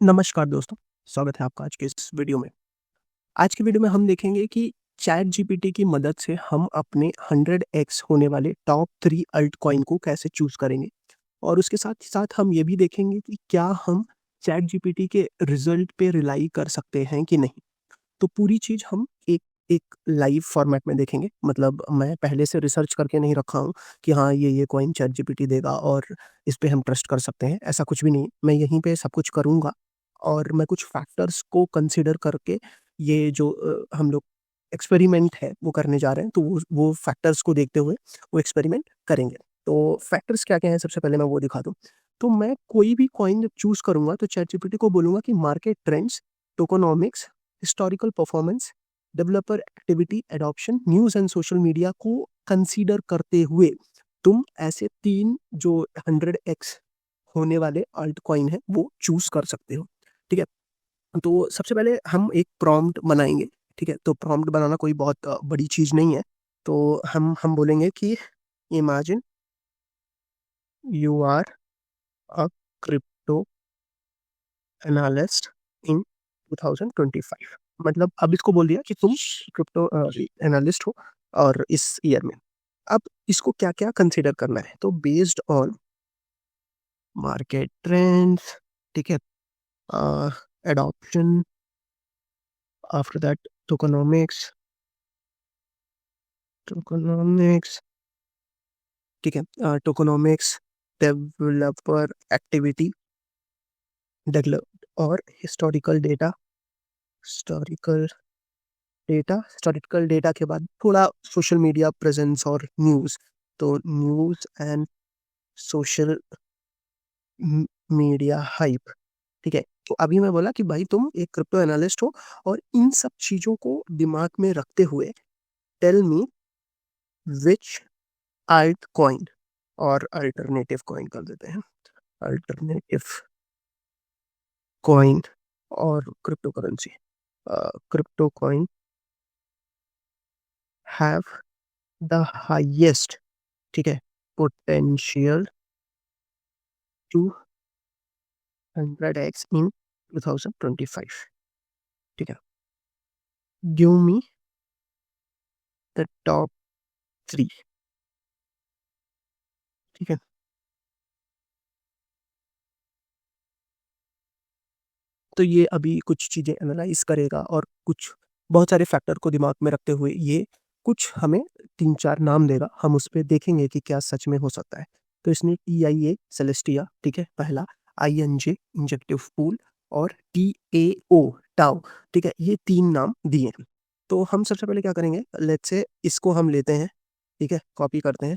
नमस्कार दोस्तों, स्वागत है आपका आज के इस वीडियो में। आज की वीडियो में हम देखेंगे कि चैट जीपीटी की मदद से हम अपने 100x होने वाले टॉप 3 अल्ट कॉइन को कैसे चूज़ करेंगे और उसके साथ ही साथ हम ये भी देखेंगे कि क्या हम चैट जीपीटी के रिज़ल्ट पे रिलाई कर सकते हैं कि नहीं। तो पूरी चीज़ हम एक एक लाइव फॉर्मेट में देखेंगे। मतलब मैं पहले से रिसर्च करके नहीं रखा हूँ कि हाँ, ये कॉइन चैट जीपीटी देगा और इस पे हम ट्रस्ट कर सकते हैं, ऐसा कुछ भी नहीं। मैं यहीं पे सब कुछ करूँगा और मैं कुछ फैक्टर्स को कंसीडर करके ये जो हम लोग एक्सपेरिमेंट है वो करने जा रहे हैं, तो वो फैक्टर्स को देखते हुए वो एक्सपेरिमेंट करेंगे। तो फैक्टर्स क्या-क्या हैं सबसे पहले मैं वो दिखा दूँ। तो मैं कोई भी कॉइन जब चूज़ करूँगा तो चैट जीपीटी को बोलूँगा कि market trends, tokenomics, historical performance, developer activity, adoption, news and social media को कंसीडर करते हुए तुम ऐसे 3 जो 100x होने वाले अल्ट कॉइन हैं वो चूज़ कर सकते हो। ठीक है? तो सबसे पहले हम एक प्रॉम्प्ट बनाएँगे, ठीक है? तो प्रॉम्प्ट बनाना कोई बहुत बड़ी चीज़ नहीं है। तो हम बोलेंगे कि imagine you are a crypto analyst in 2025। मतलब अब इसको बोल दिया कि तुम क्रिप्टो एनालिस्ट हो और इस ईयर में। अब इसको क्या-क्या कंसीडर करना है? तो बेस्ड ऑन मार्केट ट्रेंड्स, ठीक है? अ, एडॉप्शन, आफ्टर दैट टोकेनोमिक्स, टोकेनोमिक्स, ठीक है? टोकेनोमिक्स, डेवलपर एक्टिविटी, डेवलप और हिस्टोरिकल हिस्टोरिकल डेटा के बाद थोड़ा सोशल मीडिया प्रेजेंस और न्यूज़। तो news and social media hype, ठीक है? तो अभी मैं बोला कि भाई तुम एक क्रिप्टो एनालिस्ट हो और इन सब चीज़ों को दिमाग में रखते हुए tell me which altcoin और अल्टरनेटिव कॉइन कर देते हैं। अल्टरनेटिव कॉइन और crypto currency. Crypto coin have the highest, ठीक है, पोटेंशियल टू 100x इन 2025, ठीक है? गिव मी द टॉप 3, ठीक है? तो ये अभी कुछ चीज़ें एनालाइज़ करेगा और कुछ बहुत सारे फैक्टर को दिमाग में रखते हुए ये कुछ हमें 3-4 नाम देगा। हम उसपे देखेंगे कि क्या सच में हो सकता है। तो इसने टीआईए सेलेस्टिया, ठीक है, पहला, आईएनजे इंजेक्टिव पूल और टीएओ टाउ, ठीक है, ये 3 नाम दिए हैं। तो हम सबसे पहले क्या करेंगे, लेट्स से इसको हम लेते हैं, ठीक है, कॉपी करते हैं,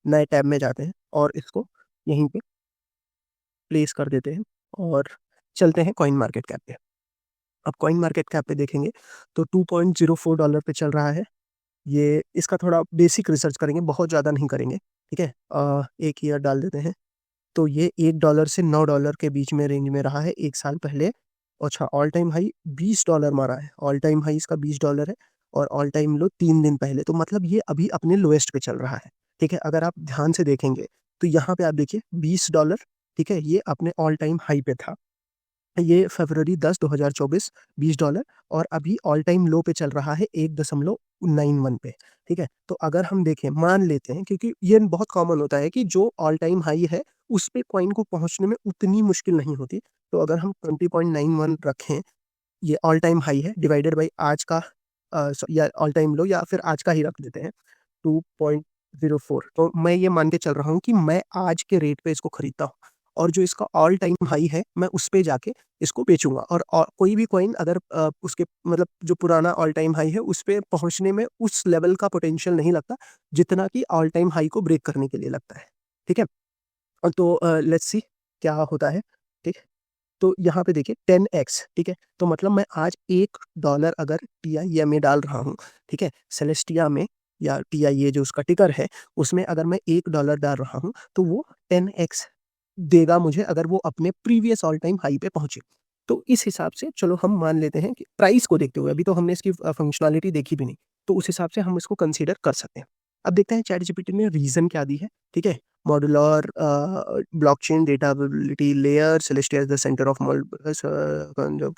नए टैब में जाते हैं और इसको यहीं पे प्लेस कर देते हैं और चलते हैं कॉइन मार्केट कैप पे। अब कॉइन मार्केट कैप पे देखेंगे तो $2.04 पे चल रहा है। ये इसका थोड़ा बेसिक रिसर्च करेंगे, बहुत ज़्यादा नहीं करेंगे, ठीक है? 1 ईयर डाल देते हैं, तो ये $1 से $9 के बीच में रेंज में रहा है 1 साल पहले। अच्छा, ऑल टाइम हाई $20 मारा है, ऑल टाइम हाई इसका $20 है और ऑल टाइम लो 3 दिन पहले, तो मतलब ये अभी अपने लोएस्ट पे चल रहा है, ठीक है? अगर आप ध्यान से देखेंगे, तो यहाँ पे आप देखिए $20, ठीक है? ये अपने ऑल टाइम हाई पे था। ये फ़रवरी 10, 2024, $20 और अभी ऑल टाइम लो पे चल रहा है 1.91 पे, ठीक है? तो अगर हम देखें, मान लेते हैं, क्योंकि ये बहुत कॉमन होता है कि जो ऑल टाइम हाई है, उस पे कॉइन को पहुँचने में उतनी मुश्किल नहीं होती। तो अगर हम 20.91 रखें, ये ऑल टाइम हाई है, डिवाइडेड बाय आज का या ऑल टाइम लो या फिर आज का ही रख देते हैं, 2.04, तो मैं ये मान के चल रहा हूँ कि मैं आज के रेट पे इसको खरीदता हूँ और जो इसका ऑल टाइम हाई है, मैं उस पे जाके इसको बेचूँगा और कोई भी कॉइन अगर उसके मतलब जो पुराना ऑल टाइम हाई है, उस पे पहुँचने में उस लेवल का पोटेंशियल नहीं लगता, जितना कि ऑल टाइम हाई को ब्रेक करने के लिए लगता है। ठीक है? तो लेट्स सी क्या होता है, ठीक? तो यहाँ पे देखिए 10x, ठीक है? तो मतलब मैं आज $1 अगर टीआईए में डाल रहा हूँ, ठीक है? सेलेस्टिया में या टीआईए जो उसका टिकर है, उसमें अगर मैं $1 डाल रहा हूँ, तो वो 10x देगा मुझे अगर वो अपने प्रीवियस ऑल टाइम हाई पे पहुँचे। तो इस हिसाब से चलो हम मान लेते हैं कि प्राइस को देखते हुए, अभी तो हमने इसकी फंक्शनैलिटी देखी भी नहीं, तो उस हिसाब से हम इसको कंसीडर कर सकते हैं। अब देखते हैं चैट जीपीटी ने रीज़न क्या दी है, ठीक है? Modular blockchain data availability layer, Celestia is the centre of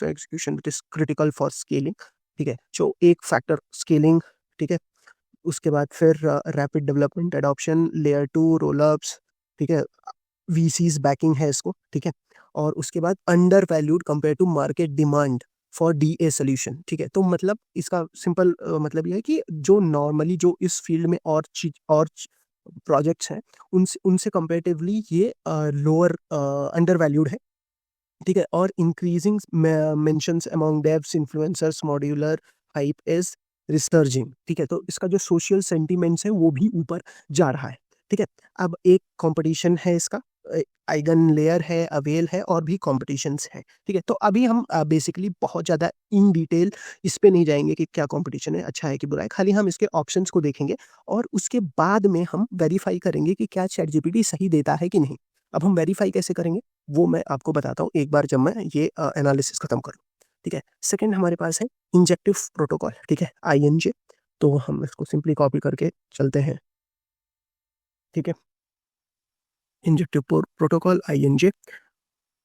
execution which is critical for scaling. ठीक है, जो एक फैक्टर स्केलिंग। ठीक है, उसके बाद फिर rapid development adoption, layer 2 rollups. ठीक है, वीसीज बैकिंग है इसको। ठीक है, और उसके बाद undervalued compare to market demand for the solution. ठीक है, तो मतलब इसका सिंपल मतलब ये है कि जो नॉर्मली जो इस फील्ड में और चीज और प्रोजेक्ट्स हैं उनसे उनसे कंपेरेटिवली ये लोअर अंडर वैल्यूड है। ठीक है, और increasing mentions among devs influencers modular hype is resurging. ठीक है, तो इसका जो सोशल सेंटीमेंट्स है वो भी ऊपर जा रहा है। ठीक है, अब एक कंपटीशन है इसका, आइगन लेयर है, अवेल है, और भी कॉम्पिटिशन्स है। ठीक है, तो अभी हम बेसिकली बहुत ज़्यादा इन डिटेल इस पे नहीं जाएंगे कि क्या कंपटीशन है, अच्छा है कि बुरा है, खाली हम इसके ऑप्शंस को देखेंगे और उसके बाद में हम वेरीफाई करेंगे कि क्या चैट जीपीटी सही देता है कि नहीं। अब हम वेरीफाई कैसे करेंगे वो मैं आपको बताता हूँ एक बार जब मैं ये एनालिसिस खत्म कर लूँ। ठीक है, सेकंड हमारे पास है इंजेक्टिव प्रोटोकॉल। ठीक है, आईएनजे। तो हम इसको सिंपली कॉपी करके चलते हैं। ठीक है, इंजेक्टिव प्रोटोकॉल आईएनजे।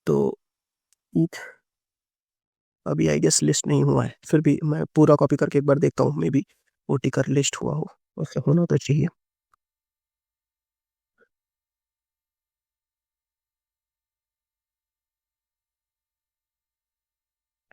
तो ईथ अभी आई गेस लिस्ट नहीं हुआ है, फिर भी मैं पूरा कॉपी करके एक बार देखता हूँ, मे बी वो टिकर लिस्ट हुआ हो, उससे होना तो चाहिए।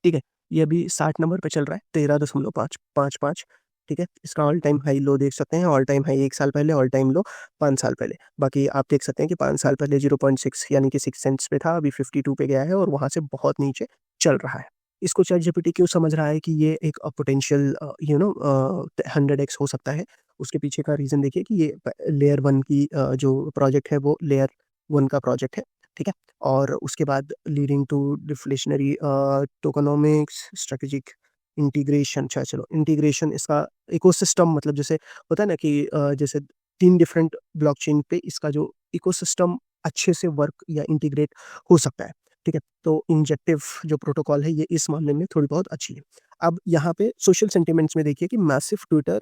ठीक है, ये अभी 60 नंबर पे चल रहा है, 13.555। ठीक है, इसका ऑल टाइम हाई लो देख सकते हैं, ऑल टाइम हाई 1 साल पहले, ऑल टाइम लो 5 साल पहले। बाकी आप देख सकते हैं कि 5 साल पहले 0.6 यानी कि 6 सेंट्स पे था, अभी 52 पे गया है और वहाँ से बहुत नीचे चल रहा है। इसको चैट जीपीटी क्यों समझ रहा है कि ये एक पोटेंशियल 100x हो सकता है? उसके पीछे का रीज़न देखिए कि ये लेयर 1 की जो प्रोजेक्ट है वो लेयर 1 का प्रोजेक्ट है। ठीक है, और उसके बाद leading to deflationary tokenomics strategic integration. अच्छा चलो, इंटीग्रेशन इसका इकोसिस्टम, मतलब जैसे होता है ना कि जैसे 3 डिफरेंट ब्लॉकचेन पे इसका जो इकोसिस्टम अच्छे से वर्क या इंटीग्रेट हो सकता है। ठीक है, तो इंजेक्टिव जो प्रोटोकॉल है ये इस मामले में थोड़ी बहुत अच्छी है। अब यहाँ पे सोशल सेंटिमेंट्स में देखिए कि मैसिव ट्विटर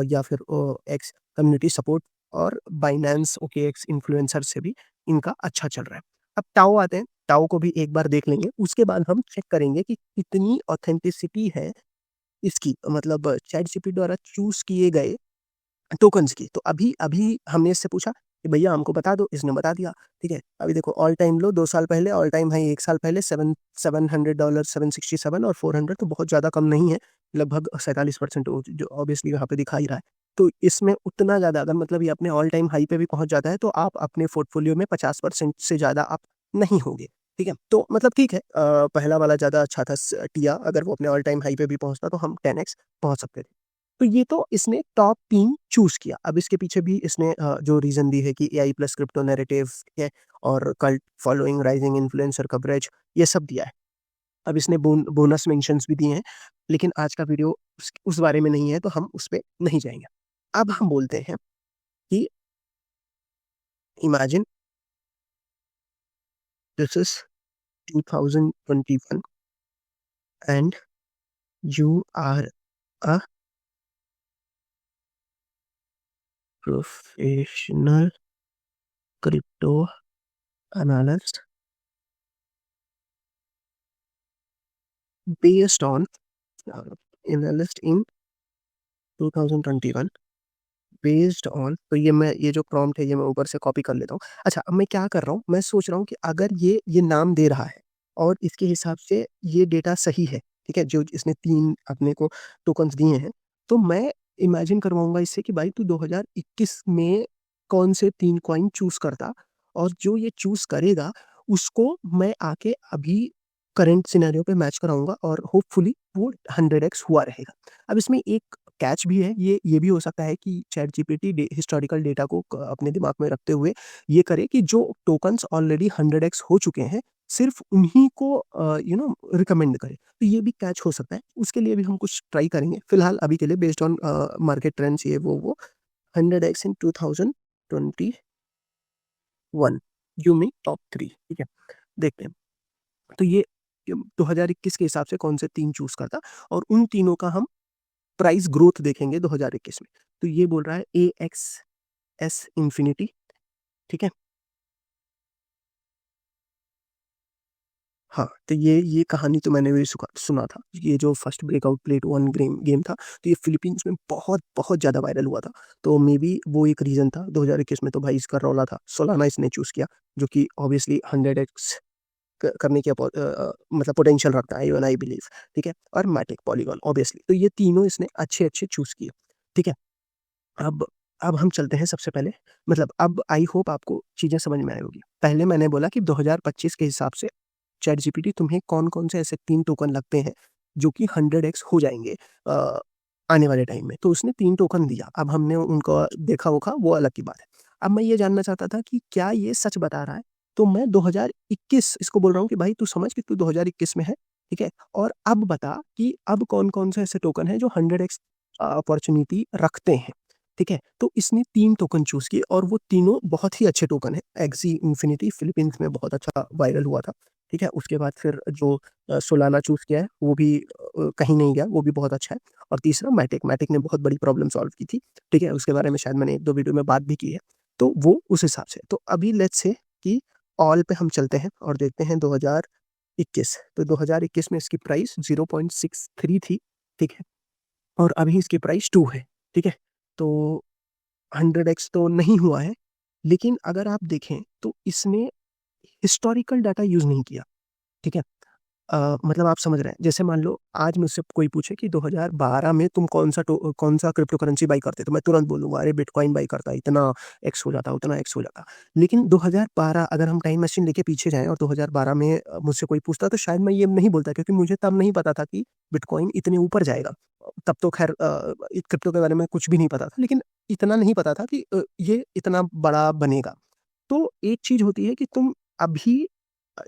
या फिर एक्स कम्युनिटी सपोर्ट और बाइनेंस ओकेएक्स इन्फ्लुएंसर से भी इनका अच्छा चल रहा है। अब टाओ आते हैं, टाओ को भी एक बार देख लेंगे, उसके बाद हम चेक करेंगे कि कितनी ऑथेंटिसिटी है इसकी, मतलब चैट जीपीटी द्वारा चूज़ किए गए टोकन्स की। तो अभी हमने इससे पूछा कि भैया हमको बता दो, इसने बता दिया। ठीक है, अभी देखो ऑल टाइम लो 2 साल पहले, ऑल टाइम हाई 1 साल पहले, $700 767 और 400 तो बहुत ज़्यादा कम नहीं है, लगभग 47% जो ऑब्वियसली यहाँ पे दिखा ही रहा है। तो इसमें उतना ज़्यादा अगर मतलब ये अपने ऑल टाइम हाई पे भी पहुँच जाता है तो आप अपने पोर्टफोलियो में 50% से ज़्यादा आप नहीं होंगे। ठीक है, तो मतलब ठीक है, पहला वाला ज़्यादा अच्छा था टिया, अगर वो अपने ऑल टाइम हाई पे भी पहुँचता तो हम 10x पहुँच सकते थे। तो ये तो इसने टॉप 3 चूज़ किया। अब इसके पीछे भी इसने जो रीज़न दी है कि एआई प्लस क्रिप्टो नैरेटिव, ठीक है, और cult following, rising influencer coverage, ये सब दिया है। अब इसने बोनस मेंशन्स भी दिए हैं, लेकिन आज का वीडियो उस बारे में नहीं है तो हम उस पे नहीं जाएँगे। अब हम बोलते हैं कि imagine this is 2021 and you are a professional crypto analyst based on analyst in 2021 based on. तो ये जो प्रॉम्प्ट है ये मैं ऊपर से कॉपी कर लेता हूँ। अच्छा, अब मैं क्या कर रहा हूँ, मैं सोच रहा हूँ कि अगर ये नाम दे रहा है और इसके हिसाब से ये डेटा सही है, ठीक है, जो इसने 3 अपने को टोकन्स दिए हैं, तो मैं इमेजिन करवाऊँगा इससे कि भाई तू 2021 में कौन से 3 कॉइन चूज़ करता और जो ये चूज़ करेगा उसको मैं आके अभी करंट सिनेरियो पे मैच कराऊँगा और होपफुली वो 100x हुआ रहेगा। अब इसमें एक कैच भी है, ये भी हो सकता है कि चैट जीपीटी हिस्टोरिकल डेटा को अपने दिमाग में रखते हुए ये करे कि जो टोकन्स ऑलरेडी 100x हो चुके हैं सिर्फ उन्हीं को रिकमेंड करे। तो ये भी कैच हो सकता है, उसके लिए भी हम कुछ ट्राई करेंगे। फिलहाल अभी के लिए बेस्ड ऑन मार्केट ट्रेंड्स ये वो 100x इन 2021 गिव मी टॉप 3। ठीक है, देखते हैं। तो ये 2021 के हिसाब से कौन से 3 चूज करता और उन तीनों का हम प्राइस ग्रोथ देखेंगे 2021 में। तो ये बोल रहा है AXS इन्फिनिटी, ठीक है? हाँ, तो ये कहानी तो मैंने भी सुना था। ये जो first breakout play to 1 game था, तो ये फिलीपींस में बहुत ज़्यादा वायरल हुआ था। तो मेबी वो एक रीज़न था। 2021 में तो भाई इसका रौला था। सोलाना इसने चूज़ किया, जो कि ऑब्वियसली 100x करने की मतलब पोटेंशियल रखता है, इवन आई बिलीव, ठीक है? और मैटिक, पॉलीगॉन ऑब्वियसली। तो ये तीनों इसने अच्छे-अच्छे चूज़ किए, ठीक है? अब अब हम चलते हैं सबसे पहले, मतलब अब आई होप आपको चीज़ें समझ में आई होगी। पहले मैंने बोला कि 2025 के हिसाब से चैटजीपीटी तुम्हें कौन-कौन से ऐसे 3 टोकन लगते हैं, जो कि 100x हो जाएँगे अ, आने वाले टाइम में। तो उसने 3 टोकन दिया। अब हमने उनको देखा-वोखा वो अलग की बात है। अब मैं ये जानना चाहता था कि क्या ये सच बता रहा है? तो मैं 2021 इसको बोल रहा हूँ कि भाई तू समझ कि तू 2021 में है, ठीक है? और अब बता कि अब कौन-कौन से ऐसे टोकन हैं जो 100x अपॉर्च्युनिटी रखते हैं, ठीक है? तो इसने 3 टोकन चूज़ किए और वो तीनों बहुत ही अच्छे टोकन हैं। एक्सी इन्फिनिटी फिलीपींस में बहुत अच्छा वायरल हुआ था, ठीक है? उसके बाद फिर जो सोलाना चूज़ किया है वो भी कहीं नहीं गया, वो भी बहुत अच्छा है। और तीसरा मैटिक, मैटिक ने बहुत बड़ी प्रॉब्लम सॉल्व की थी, ठीक है? उसके बारे में शायद मैंने 1-2 वीडियो में बात भी की है। तो वो उस हिसाब से। तो अभी लेट्स से कि ऑल पे हम चलते हैं और देखते हैं 2021। तो 2021 में इसकी प्राइस 0.63 थी, ठीक है? और अभी इसकी प्राइस 2 है, ठीक है? तो 100x तो नहीं हुआ है, लेकिन अगर आप देखें तो इसने हिस्टोरिकल डाटा यूज़ नहीं किया, ठीक है? मतलब आप समझ रहे हैं, जैसे मान लो आज मुझसे कोई पूछे कि 2012 में तुम कौन-सा क्रिप्टो करेंसी बाय करते? तो मैं तुरंत बोलूँगा अरे बिटकॉइन बाय करता, इतना एक्स हो जाता, उतना एक्स हो जाता। लेकिन 2012 अगर हम टाइम मशीन लेके पीछे जाएँ और 2012 में मुझसे कोई पूछता तो शायद मैं ये नहीं बोलता, क्योंकि मुझे तब नहीं पता था कि बिटकॉइन इतने ऊपर जाएगा। तब तो ख़ैर क्रिप्टो के बारे में कुछ भी नहीं पता था, लेकिन इतना नहीं पता था कि ये इतना बड़ा बनेगा। तो एक चीज़ होती है कि तुम अभी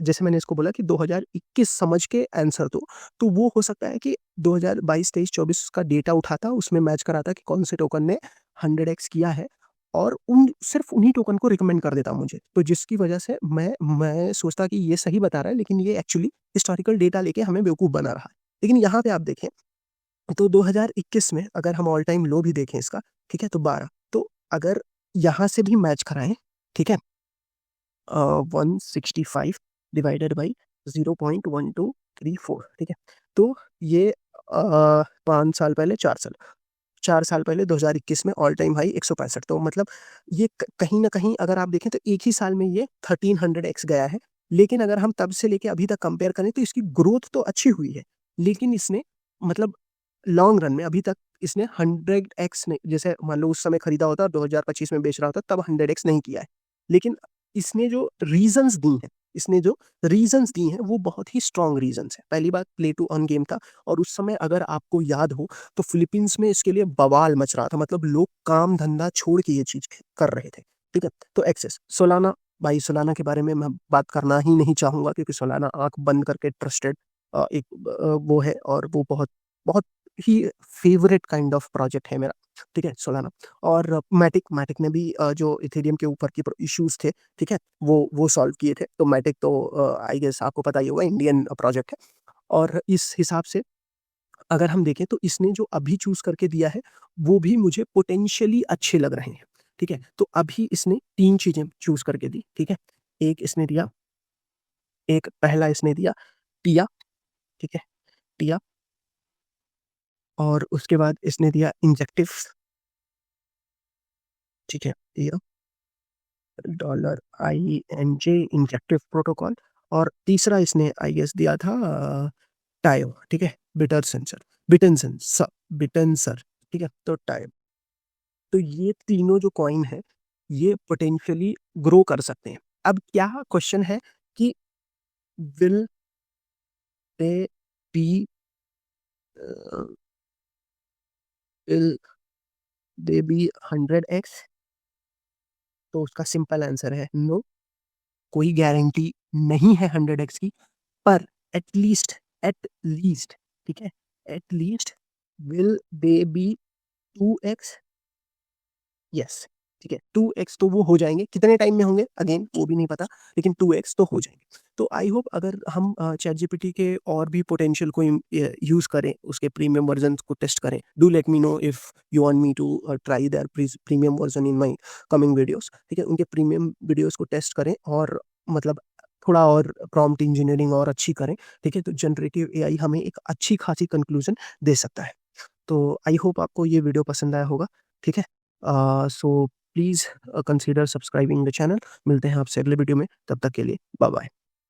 जैसे मैंने इसको बोला कि 2021 समझ के आंसर दो, तो वो हो सकता है कि 2022, 23, 24 का डेटा उठाता, उसमें मैच कराता कि कौन से टोकन ने 100x किया है और उन सिर्फ़ उन्हीं टोकन को रिकमेंड कर देता मुझे। तो जिसकी वजह से मैं सोचता कि ये सही बता रहा है, लेकिन ये एक्चुअली हिस्टोरिकल डेटा लेके हमें बेवकूफ़ बना रहा है। लेकिन यहाँ पे आप देखें, तो 2021 में अगर हम ऑल टाइम लो भी देखें इसका, ठीक है? तो 12, तो अगर यहाँ से भी मैच कराएँ, ठीक है? 165 डिवाइडेड बाई 0.1234, ठीक है? तो ये 5 साल पहले, 4 साल पहले 2021 में ऑल टाइम हाई 165, तो मतलब ये कहीं न कहीं अगर आप देखें तो एक ही साल में ये 1300x गया है। लेकिन अगर हम तब से लेके अभी तक कंपेयर करें तो इसकी ग्रोथ तो अच्छी हुई है। लेकिन इसने मतलब लॉन्ग रन में अभी तक इसने 100x नहीं, जैसे मान लो उस समय खरीदा होता और 2025 में बेच रहा होता तब 100x नहीं किया है। लेकिन इसने जो रीज़न्स दी हैं वो बहुत ही स्ट्रॉन्ग रीज़न्स हैं। पहली बात प्ले टू अर्न गेम था और उस समय अगर आपको याद हो तो फिलीपींस में इसके लिए बवाल मच रहा था, मतलब लोग काम-धंधा छोड़ के ये चीज़ कर रहे थे, ठीक है? तो एक्सेस, सोलाना, भाई सोलाना के बारे में मैं बात करना ही नहीं चाहूँगा, क्योंकि सोलाना आँख बंद करके ट्रस्टेड एक वो है और वो बहुत बहुत ही फ़ेवरेट काइंड ऑफ प्रोजेक्ट है मेरा, ठीक है? सोलाना। और मैटिक ने भी जो इथेरियम के ऊपर की इश्यूज़ थे, ठीक है? वो सॉल्व किए थे। तो मैटिक तो आई गेस आपको पता ही होगा, इंडियन प्रोजेक्ट है। और इस हिसाब से अगर हम देखें तो इसने जो अभी चूज़ करके दिया है, वो भी मुझे पोटेंशियली अच्छे लग रहे हैं, ठीक है? तो अभी इसने 3 चीज़ें चूज़ करके दी, ठीक है? एक इसने दिया एक पहला इसने दिया टिया, ठीक है? टिया। और उसके बाद इसने दिया इंजेक्टिव, ठीक है? टिया, डॉलर INJ इंजेक्टिव प्रोटोकॉल। और तीसरा इसने आई गेस दिया था टायो, ठीक है? बिटन स बिटनसर, ठीक है? तो टायो। तो ये तीनों जो कॉइन है, ये पोटेंशियली ग्रो कर सकते हैं। अब क्या क्वेश्चन है कि will they be a, will they B 100x? तो उसका सिंपल आंसर है नो। कोई गारंटी नहीं है 100x की, पर एट लीस्ट, ठीक है? At least will they B 2x? Yes. ठीक है, 2x तो वो हो जाएँगे, कितने टाइम में होंगे अगेन वो भी नहीं पता, लेकिन 2x तो हो जाएँगे। तो आई होप अगर हम चैटजीपीटी के और भी पोटेंशियल को यूज़ करें, उसके प्रीमियम वर्ज़न्स को टेस्ट करें, do let me know if you want me to try their premium version in my coming videos, ठीक है? उनके प्रीमियम वीडियोज़ को टेस्ट करें और मतलब थोड़ा और प्रॉम्प्ट इंजीनियरिंग और अच्छी करें, ठीक है? तो जनरेटिव एआई हमें एक अच्छी खासी कंक्लूज़न दे सकता है। तो आई होप आपको ये वीडियो पसंद आया होगा, ठीक है? So please consider subscribing the channel. मिलते हैं आपसे अगले वीडियो में, तब तक के लिए बाय बाय।